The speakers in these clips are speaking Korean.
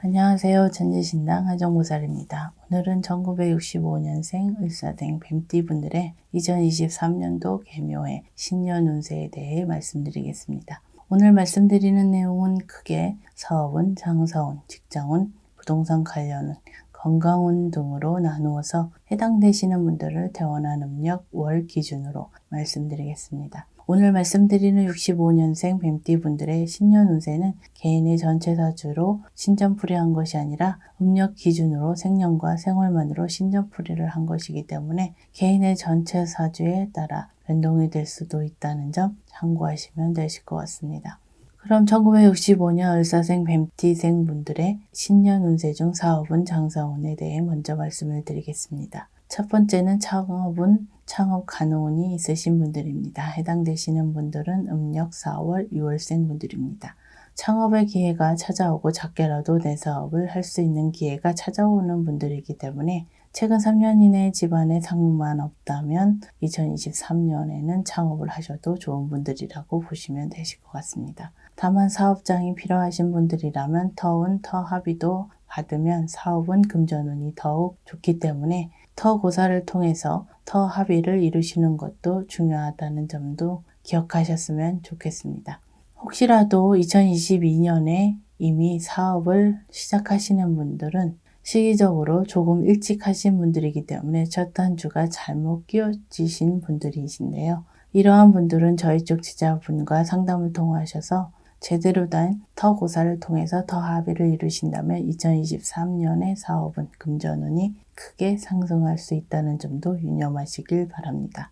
안녕하세요. 천지신당 하정무살입니다. 오늘은 1965년생 을사생 뱀띠분들의 2023년도 개묘해 신년 운세에 대해 말씀드리겠습니다. 오늘 말씀드리는 내용은 크게 사업운, 장사운, 직장운, 부동산 관련운, 건강운 등으로 나누어서 해당되시는 분들을 태어난 음력 월 기준으로 말씀드리겠습니다. 오늘 말씀드리는 65년생 뱀띠분들의 신년 운세는 개인의 전체 사주로 신전풀이한 것이 아니라 음력 기준으로 생년과 생월만으로 신전풀이를 한 것이기 때문에 개인의 전체 사주에 따라 변동이 될 수도 있다는 점 참고하시면 되실 것 같습니다. 그럼 1965년 을사생 뱀띠생 분들의 신년 운세 중 사업운, 장사운에 대해 먼저 말씀을 드리겠습니다. 첫 번째는 창업운, 창업 가능운이 있으신 분들입니다. 해당되시는 분들은 음력 4월, 6월생 분들입니다. 창업의 기회가 찾아오고 작게라도 내 사업을 할 수 있는 기회가 찾아오는 분들이기 때문에 최근 3년 이내 집안에 상무만 없다면 2023년에는 창업을 하셔도 좋은 분들이라고 보시면 되실 것 같습니다. 다만 사업장이 필요하신 분들이라면 터운, 터합의도 받으면 사업은 금전운이 더욱 좋기 때문에 터고사를 통해서 터합의를 이루시는 것도 중요하다는 점도 기억하셨으면 좋겠습니다. 혹시라도 2022년에 이미 사업을 시작하시는 분들은 시기적으로 조금 일찍 하신 분들이기 때문에 첫 한 주가 잘못 끼워지신 분들이신데요. 이러한 분들은 저희 쪽 지자분과 상담을 통하셔서 제대로 된 터고사를 통해서 터합의를 이루신다면 2023년의 사업은 금전운이 크게 상승할 수 있다는 점도 유념하시길 바랍니다.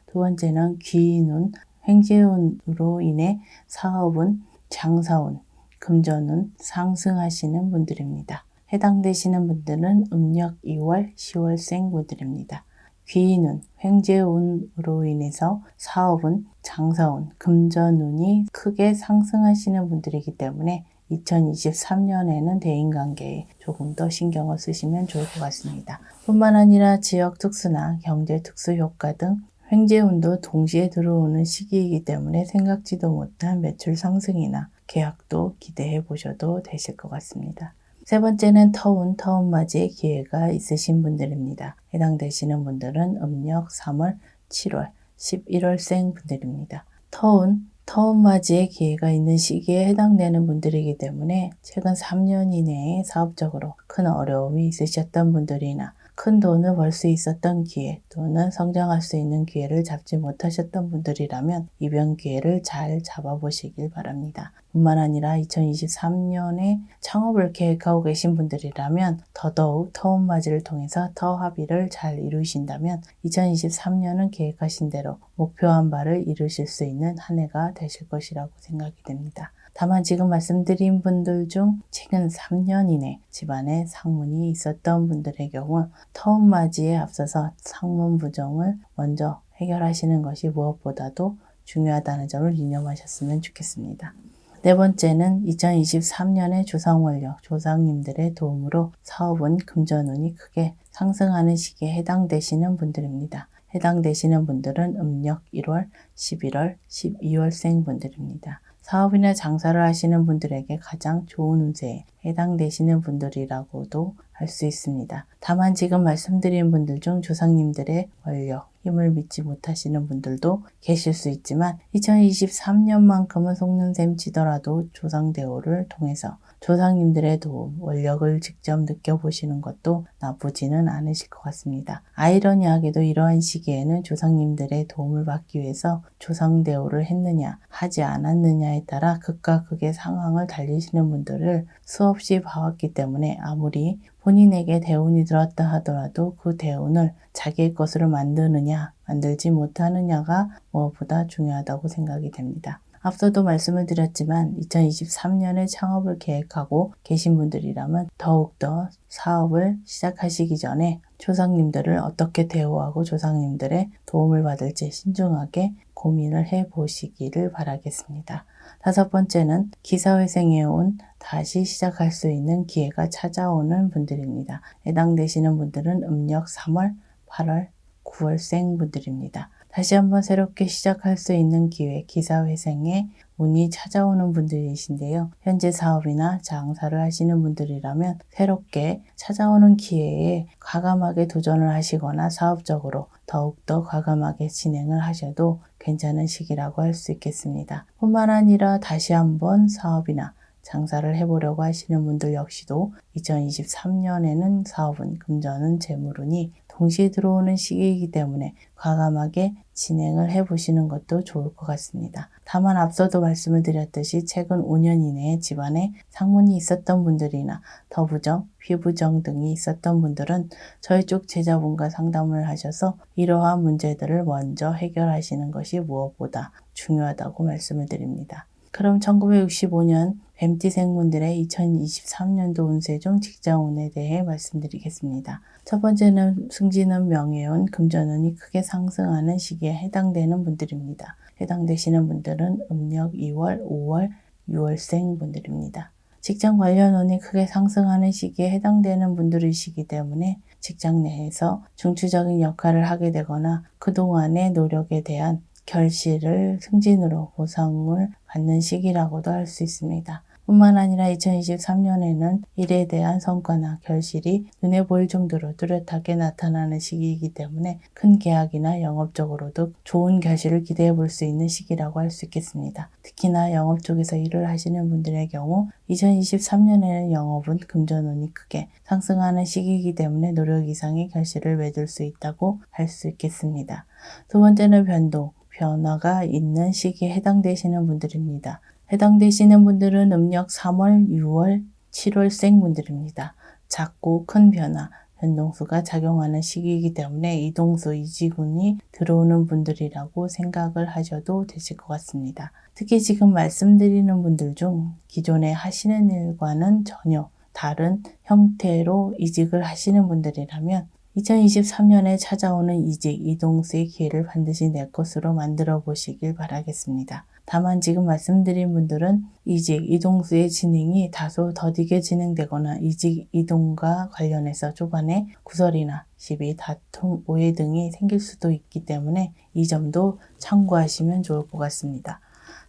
두 번째는 귀인운, 횡재운으로 인해 사업운, 장사운, 금전운 상승하시는 분들입니다. 해당되시는 분들은 음력 2월, 10월생 분들입니다. 귀인운, 횡재운으로 인해서 사업운, 장사운, 금전운이 크게 상승하시는 분들이기 때문에 2023년에는 대인관계에 조금 더 신경을 쓰시면 좋을 것 같습니다. 뿐만 아니라 지역 특수나 경제 특수 효과 등 횡재운도 동시에 들어오는 시기이기 때문에 생각지도 못한 매출 상승이나 계약도 기대해 보셔도 되실 것 같습니다. 세 번째는 터운, 터운맞이의 기회가 있으신 분들입니다. 해당되시는 분들은 음력 3월, 7월, 11월생 분들입니다. 터운, 터운맞이의 기회가 있는 시기에 해당되는 분들이기 때문에 최근 3년 이내에 사업적으로 큰 어려움이 있으셨던 분들이나 큰 돈을 벌 수 있었던 기회 또는 성장할 수 있는 기회를 잡지 못하셨던 분들이라면 이번 기회를 잘 잡아보시길 바랍니다. 뿐만 아니라 2023년에 창업을 계획하고 계신 분들이라면 더더욱 터운맞이를 통해서 터합의를 잘 이루신다면 2023년은 계획하신 대로 목표한 바를 이루실 수 있는 한 해가 되실 것이라고 생각이 됩니다. 다만 지금 말씀드린 분들 중 최근 3년 이내 집안에 상문이 있었던 분들의 경우 터운맞이에 앞서서 상문 부정을 먼저 해결하시는 것이 무엇보다도 중요하다는 점을 유념하셨으면 좋겠습니다. 네 번째는 2023년의 조상원력, 조상님들의 도움으로 사업은 금전운이 크게 상승하는 시기에 해당되시는 분들입니다. 해당되시는 분들은 음력 1월, 11월, 12월생 분들입니다. 사업이나 장사를 하시는 분들에게 가장 좋은 운세에 해당되시는 분들이라고도 할 수 있습니다. 다만 지금 말씀드린 분들 중 조상님들의 원력, 힘을 믿지 못하시는 분들도 계실 수 있지만 2023년만큼은 속는 셈 치더라도 조상대오를 통해서 조상님들의 도움, 원력을 직접 느껴보시는 것도 나쁘지는 않으실 것 같습니다. 아이러니하게도 이러한 시기에는 조상님들의 도움을 받기 위해서 조상대오를 했느냐 하지 않았느냐에 따라 극과 극의 상황을 달리시는 분들을 수없이 봐왔기 때문에 아무리 본인에게 대운이 들었다 하더라도 그 대운을 자기의 것으로 만드느냐 만들지 못하느냐가 무엇보다 중요하다고 생각이 됩니다. 앞서도 말씀을 드렸지만 2023년에 창업을 계획하고 계신 분들이라면 더욱더 사업을 시작하시기 전에 조상님들을 어떻게 대우하고 조상님들의 도움을 받을지 신중하게 고민을 해보시기를 바라겠습니다. 다섯 번째는 기사회생에 온 다시 시작할 수 있는 기회가 찾아오는 분들입니다. 해당되시는 분들은 음력 3월, 8월, 9월생 분들입니다. 다시 한번 새롭게 시작할 수 있는 기회, 기사회생에 운이 찾아오는 분들이신데요. 현재 사업이나 장사를 하시는 분들이라면 새롭게 찾아오는 기회에 과감하게 도전을 하시거나 사업적으로 더욱더 과감하게 진행을 하셔도 괜찮은 시기라고 할 수 있겠습니다. 뿐만 아니라 다시 한번 사업이나 장사를 해보려고 하시는 분들 역시도 2023년에는 사업은, 금전은, 재물운이 동시에 들어오는 시기이기 때문에 과감하게 진행을 해보시는 것도 좋을 것 같습니다. 다만 앞서도 말씀을 드렸듯이 최근 5년 이내에 집안에 상문이 있었던 분들이나 더부정, 피부정 등이 있었던 분들은 저희 쪽 제자분과 상담을 하셔서 이러한 문제들을 먼저 해결하시는 것이 무엇보다 중요하다고 말씀을 드립니다. 그럼 1965년 뱀띠생분들의 2023년도 운세 중 직장운에 대해 말씀드리겠습니다. 첫 번째는 승진은, 명예운, 금전운이 크게 상승하는 시기에 해당되는 분들입니다. 해당되시는 분들은 음력 2월, 5월, 6월생 분들입니다. 직장 관련 운이 크게 상승하는 시기에 해당되는 분들이시기 때문에 직장 내에서 중추적인 역할을 하게 되거나 그동안의 노력에 대한 결실을 승진으로 보상을 받는 시기라고도 할 수 있습니다. 뿐만 아니라 2023년에는 일에 대한 성과나 결실이 눈에 보일 정도로 뚜렷하게 나타나는 시기이기 때문에 큰 계약이나 영업적으로도 좋은 결실을 기대해 볼 수 있는 시기라고 할 수 있겠습니다. 특히나 영업 쪽에서 일을 하시는 분들의 경우 2023년에는 영업은 금전운이 크게 상승하는 시기이기 때문에 노력 이상의 결실을 맺을 수 있다고 할 수 있겠습니다. 두 번째는 변동, 변화가 있는 시기에 해당되시는 분들입니다. 해당되시는 분들은 음력 3월, 6월, 7월생 분들입니다. 작고 큰 변화, 변동수가 작용하는 시기이기 때문에 이동수, 이직운이 들어오는 분들이라고 생각을 하셔도 되실 것 같습니다. 특히 지금 말씀드리는 분들 중 기존에 하시는 일과는 전혀 다른 형태로 이직을 하시는 분들이라면 2023년에 찾아오는 이직, 이동수의 기회를 반드시 내 것으로 만들어 보시길 바라겠습니다. 다만 지금 말씀드린 분들은 이직, 이동수의 진행이 다소 더디게 진행되거나 이직, 이동과 관련해서 초반에 구설이나 시비, 다툼, 오해 등이 생길 수도 있기 때문에 이 점도 참고하시면 좋을 것 같습니다.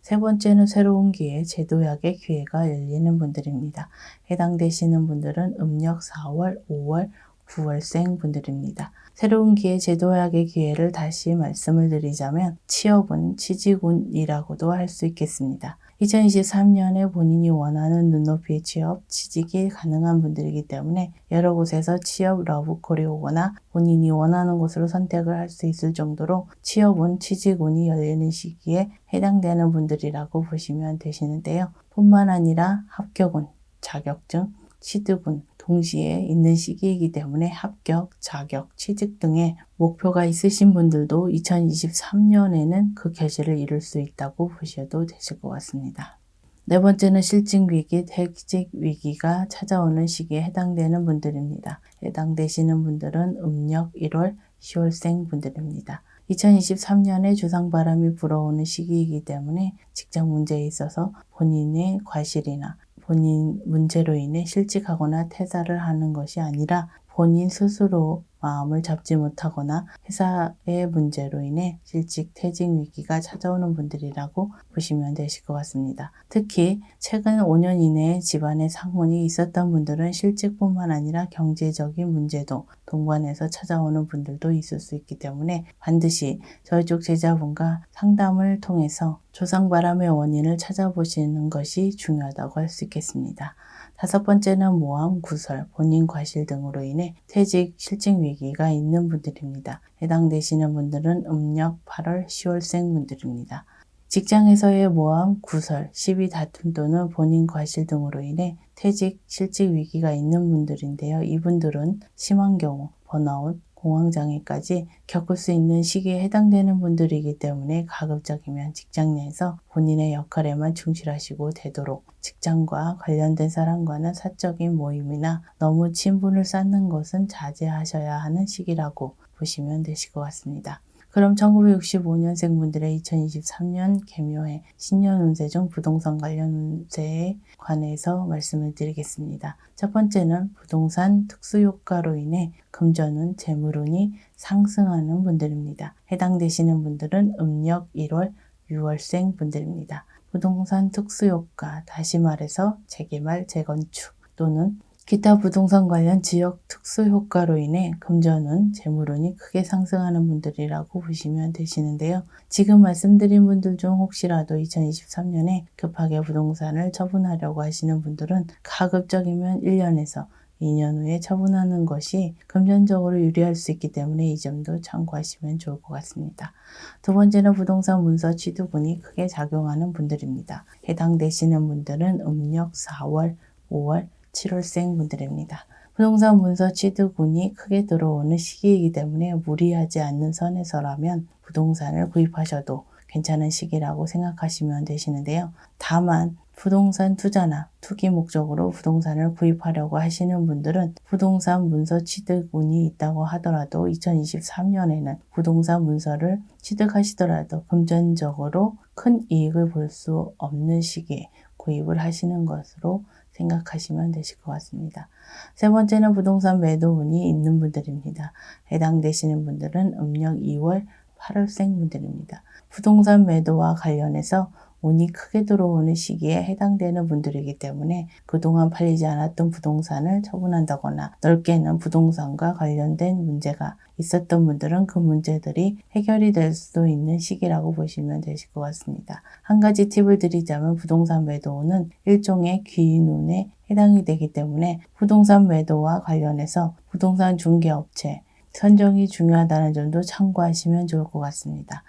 세 번째는 새로운 기회, 제도약의 기회가 열리는 분들입니다. 해당되시는 분들은 음력 4월, 5월, 9월생 분들입니다. 새로운 기회, 제도약의 기회를 다시 말씀을 드리자면 취업운, 취직운이라고도 할 수 있겠습니다. 2023년에 본인이 원하는 눈높이의 취업, 취직이 가능한 분들이기 때문에 여러 곳에서 취업 러브콜이 오거나 본인이 원하는 곳으로 선택을 할 수 있을 정도로 취업운, 취직운이 열리는 시기에 해당되는 분들이라고 보시면 되시는데요. 뿐만 아니라 합격운, 자격증, 취득운 동시에 있는 시기이기 때문에 합격, 자격, 취직 등의 목표가 있으신 분들도 2023년에는 그 결실을 이룰 수 있다고 보셔도 되실 것 같습니다. 네 번째는 실직 위기, 퇴직 위기가 찾아오는 시기에 해당되는 분들입니다. 해당되시는 분들은 음력 1월, 10월생 분들입니다. 2023년에 주상바람이 불어오는 시기이기 때문에 직장 문제에 있어서 본인의 과실이나 본인 문제로 인해 실직하거나 퇴사를 하는 것이 아니라 본인 스스로 마음을 잡지 못하거나 회사의 문제로 인해 실직, 퇴직 위기가 찾아오는 분들이라고 보시면 되실 것 같습니다. 특히 최근 5년 이내에 집안에 상문이 있었던 분들은 실직뿐만 아니라 경제적인 문제도 동반해서 찾아오는 분들도 있을 수 있기 때문에 반드시 저희 쪽 제자분과 상담을 통해서 조상바람의 원인을 찾아보시는 것이 중요하다고 할 수 있겠습니다. 다섯 번째는 모함, 구설, 본인 과실 등으로 인해 퇴직, 실직 위기가 있는 분들입니다. 해당되시는 분들은 음력 8월, 10월생 분들입니다. 직장에서의 모함, 구설, 시비 다툼 또는 본인 과실 등으로 인해 퇴직, 실직 위기가 있는 분들인데요. 이분들은 심한 경우 번아웃, 공황장애까지 겪을 수 있는 시기에 해당되는 분들이기 때문에 가급적이면 직장 내에서 본인의 역할에만 충실하시고 되도록 직장과 관련된 사람과는 사적인 모임이나 너무 친분을 쌓는 것은 자제하셔야 하는 시기라고 보시면 되실 것 같습니다. 그럼 1965년생 분들의 2023년 개묘해 신년 운세 중 부동산 관련 운세에 관해서 말씀을 드리겠습니다. 첫 번째는 부동산 특수효과로 인해 금전운, 재물운이 상승하는 분들입니다. 해당되시는 분들은 음력 1월, 6월생 분들입니다. 부동산 특수효과, 다시 말해서 재개발, 재건축 또는 기타 부동산 관련 지역 특수효과로 인해 금전운, 재물운이 크게 상승하는 분들이라고 보시면 되시는데요. 지금 말씀드린 분들 중 혹시라도 2023년에 급하게 부동산을 처분하려고 하시는 분들은 가급적이면 1년에서 2년 후에 처분하는 것이 금전적으로 유리할 수 있기 때문에 이 점도 참고하시면 좋을 것 같습니다. 두 번째는 부동산 문서 취득운이 크게 작용하는 분들입니다. 해당되시는 분들은 음력 4월, 5월, 7월생 분들입니다. 부동산 문서 취득운이 크게 들어오는 시기이기 때문에 무리하지 않는 선에서라면 부동산을 구입하셔도 괜찮은 시기라고 생각하시면 되시는데요. 다만 부동산 투자나 투기 목적으로 부동산을 구입하려고 하시는 분들은 부동산 문서 취득운이 있다고 하더라도 2023년에는 부동산 문서를 취득하시더라도 금전적으로 큰 이익을 볼 수 없는 시기에 구입을 하시는 것으로 생각하시면 되실 것 같습니다. 세 번째는 부동산 매도운이 있는 분들입니다. 해당되시는 분들은 음력 2월, 8월생 분들입니다. 부동산 매도와 관련해서 운이 크게 들어오는 시기에 해당되는 분들이기 때문에 그동안 팔리지 않았던 부동산을 처분한다거나 넓게는 부동산과 관련된 문제가 있었던 분들은 그 문제들이 해결이 될 수도 있는 시기라고 보시면 되실 것 같습니다. 한 가지 팁을 드리자면 부동산 매도는 일종의 귀인운에 해당이 되기 때문에 부동산 매도와 관련해서 부동산 중개업체 선정이 중요하다는 점도 참고하시면 좋을 것 같습니다.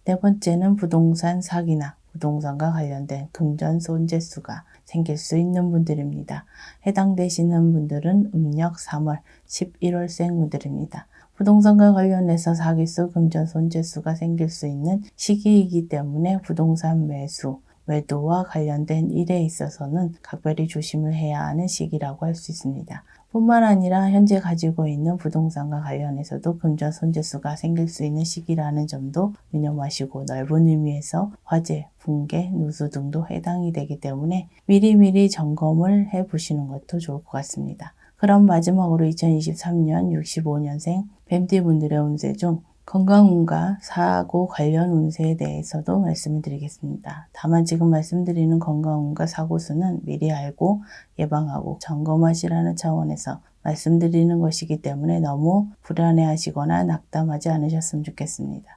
네 번째는 부동산 사기나 부동산과 관련된 금전 손재수가 생길 수 있는 분들입니다. 해당되시는 분들은 음력 3월, 11월생 분들입니다. 부동산과 관련해서 사기수, 금전 손재수가 생길 수 있는 시기이기 때문에 부동산 매수, 매도와 관련된 일에 있어서는 각별히 조심을 해야 하는 시기라고 할 수 있습니다. 뿐만 아니라 현재 가지고 있는 부동산과 관련해서도 금전 손재수가 생길 수 있는 시기라는 점도 유념하시고 넓은 의미에서 화재, 붕괴, 누수 등도 해당이 되기 때문에 미리미리 점검을 해보시는 것도 좋을 것 같습니다. 그럼 마지막으로 2023년 65년생 뱀띠분들의 운세 중 건강운과 사고 관련 운세에 대해서도 말씀을 드리겠습니다. 다만 지금 말씀드리는 건강운과 사고수는 미리 알고 예방하고 점검하시라는 차원에서 말씀드리는 것이기 때문에 너무 불안해하시거나 낙담하지 않으셨으면 좋겠습니다.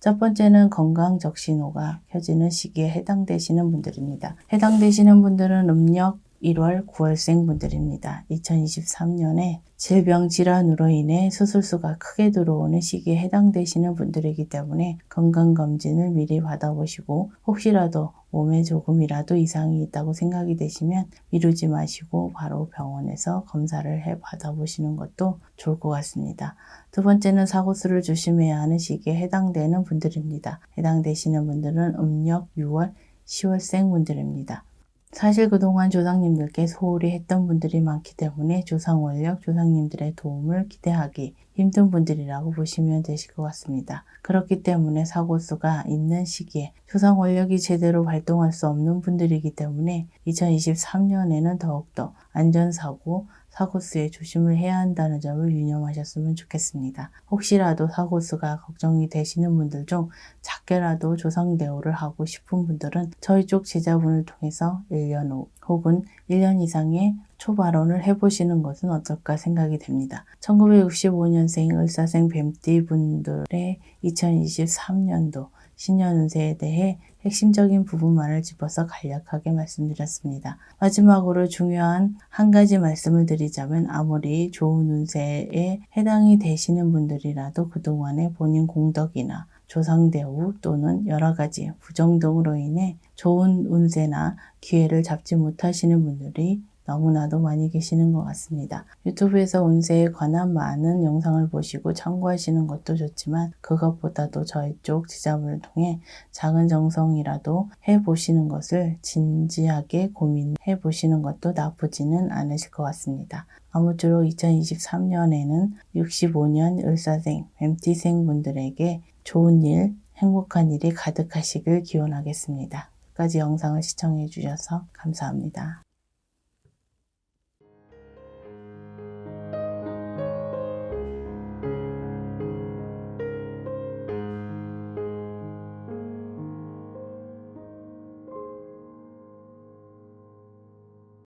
첫 번째는 건강적신호가 켜지는 시기에 해당되시는 분들입니다. 해당되시는 분들은 음력 1월, 9월생 분들입니다. 2023년에 질병, 질환으로 인해 수술수가 크게 들어오는 시기에 해당되시는 분들이기 때문에 건강검진을 미리 받아보시고 혹시라도 몸에 조금이라도 이상이 있다고 생각이 되시면 미루지 마시고 바로 병원에서 검사를 해 받아보시는 것도 좋을 것 같습니다. 두 번째는 사고수를 조심해야 하는 시기에 해당되는 분들입니다. 해당되시는 분들은 음력 6월, 10월생 분들입니다. 사실 그동안 조상님들께 소홀히 했던 분들이 많기 때문에 조상 원력, 조상님들의 도움을 기대하기 힘든 분들이라고 보시면 되실 것 같습니다. 그렇기 때문에 사고수가 있는 시기에 조상 원력이 제대로 발동할 수 없는 분들이기 때문에 2023년에는 더욱더 안전사고, 사고수에 조심을 해야 한다는 점을 유념하셨으면 좋겠습니다. 혹시라도 사고수가 걱정이 되시는 분들 중 작게라도 조상 대우를 하고 싶은 분들은 저희 쪽 제자분을 통해서 1년 후 혹은 1년 이상의 초발언을 해보시는 것은 어떨까 생각이 됩니다. 1965년생 을사생 뱀띠 분들의 2023년도 신년 운세에 대해 핵심적인 부분만을 짚어서 간략하게 말씀드렸습니다. 마지막으로 중요한 한 가지 말씀을 드리자면 아무리 좋은 운세에 해당이 되시는 분들이라도 그동안의 본인 공덕이나 조상대우 또는 여러 가지 부정 등으로 인해 좋은 운세나 기회를 잡지 못하시는 분들이 너무나도 많이 계시는 것 같습니다. 유튜브에서 운세에 관한 많은 영상을 보시고 참고하시는 것도 좋지만 그것보다도 저희 쪽 지자분을 통해 작은 정성이라도 해보시는 것을 진지하게 고민해 보시는 것도 나쁘지는 않으실 것 같습니다. 아무쪼록 2023년에는 65년 을사생, 뱀띠생 분들에게 좋은 일, 행복한 일이 가득하시길 기원하겠습니다. 끝까지 영상을 시청해 주셔서 감사합니다.